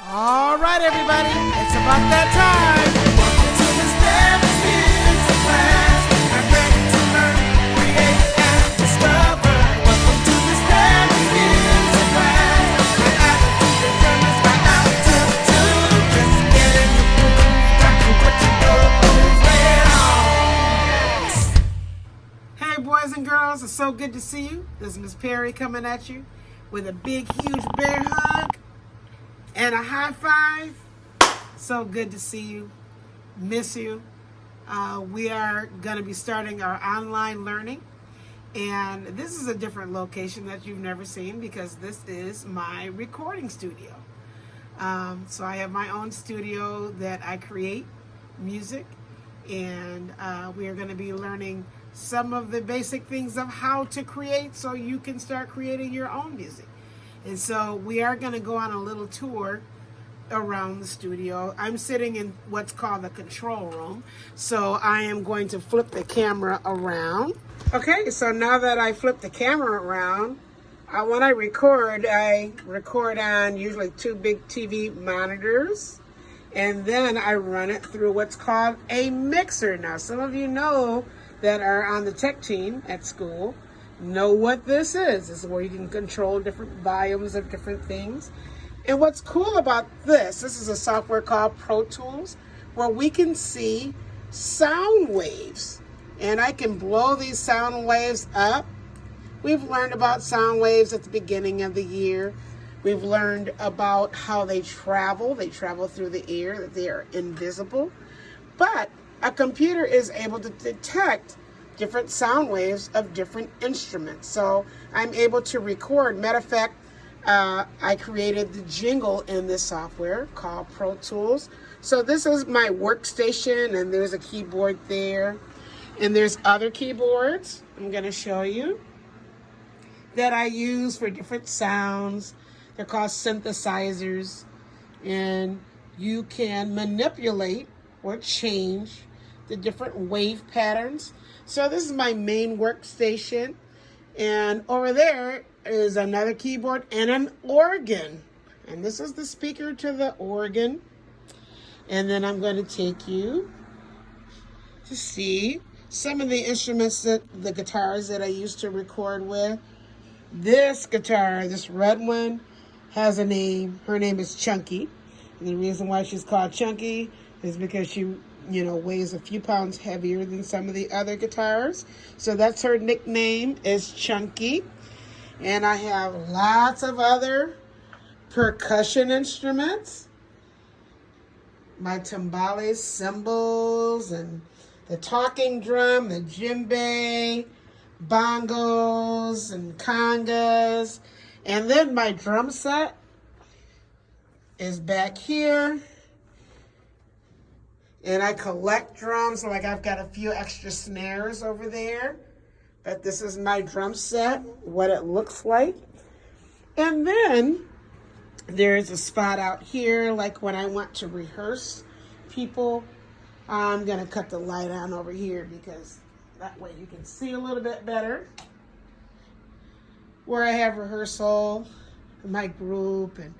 All right, everybody, it's about that time. Welcome to Miss Mary's music class. I'm ready to learn, create, and discover. Welcome to Miss Mary's music class. My attitude determines my altitude. Just get in the groove, rock with what you know is right on. Hey, boys and girls, it's so good to see you. This is Miss Perry coming at you with a big, huge bear hug and a high five. So good to see you. Miss you. We are going to be starting our online learning. And this is a different location that you've never seen because this is my recording studio. So I have my own studio that I create music. And we are going to be learning some of the basic things of how to create so you can start creating your own music. And so we are going to go on a little tour around the studio. I'm sitting in what's called the control room. So I am going to flip the camera around. Okay, so now that I flip the camera around, when I record on usually two big TV monitors. And then I run it through what's called a mixer. Now, some of you know that are on the tech team at school know what this is. This is where you can control different volumes of different things. And what's cool about this is a software called Pro Tools, where we can see sound waves. And I can blow these sound waves up. We've learned about sound waves at the beginning of the year. We've learned about how they travel. They travel through the air, that they are invisible. But a computer is able to detect different sound waves of different instruments. So I'm able to record. Matter of fact, I created the jingle in this software called Pro Tools. So this is my workstation, and there's a keyboard there. And there's other keyboards I'm going to show you that I use for different sounds. They're called synthesizers. And you can manipulate or change the different wave patterns. So this is my main workstation. And over there is another keyboard and an organ. And this is the speaker to the organ. And then I'm going to take you to see some of the instruments, the guitars that I used to record with. This guitar, this red one, has a name. Her name is Chunky. And the reason why she's called Chunky is because she weighs a few pounds heavier than some of the other guitars. So that's her nickname, is Chunky. And I have lots of other percussion instruments. My timbales, cymbals, and the talking drum, the djembe, bongos, and congas. And then my drum set is back here. And I collect drums, like I've got a few extra snares over there. But this is my drum set, what it looks like. And then there's a spot out here, like when I want to rehearse people. I'm going to cut the light on over here because that way you can see a little bit better. Where I have rehearsal, my group, and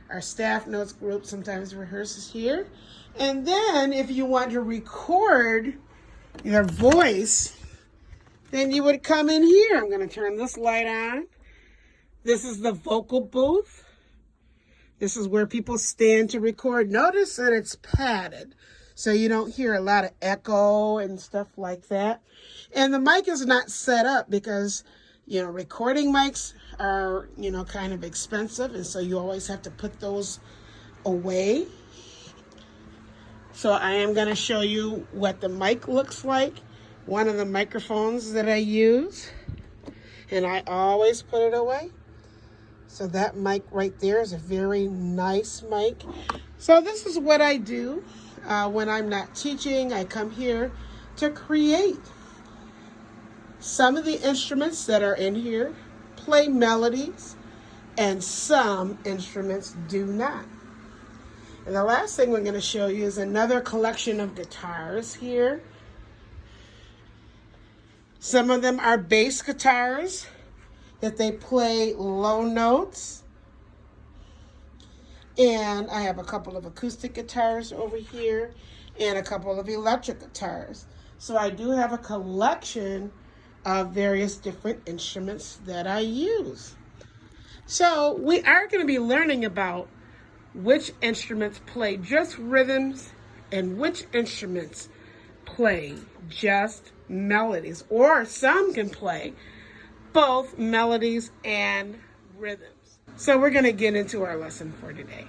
our staff notes group sometimes rehearses here. And then if you want to record your voice, then you would come in here. I'm going to turn this light on. This is the vocal booth. This is where people stand to record. Notice that it's padded, so you don't hear a lot of echo and stuff like that. And the mic is not set up because, recording mics are, kind of expensive, and so you always have to put those away. So I am going to show you what the mic looks like. One of the microphones that I use. And I always put it away. So that mic right there is a very nice mic. So this is what I do when I'm not teaching. I come here to create. Some of the instruments that are in here play melodies, and some instruments do not. And the last thing we're going to show you is another collection of guitars here. Some of them are bass guitars that they play low notes. And I have a couple of acoustic guitars over here and a couple of electric guitars. So I do have a collection of various different instruments that I use. So we are going to be learning about which instruments play just rhythms and which instruments play just melodies, or some can play both melodies and rhythms. So we're going to get into our lesson for today.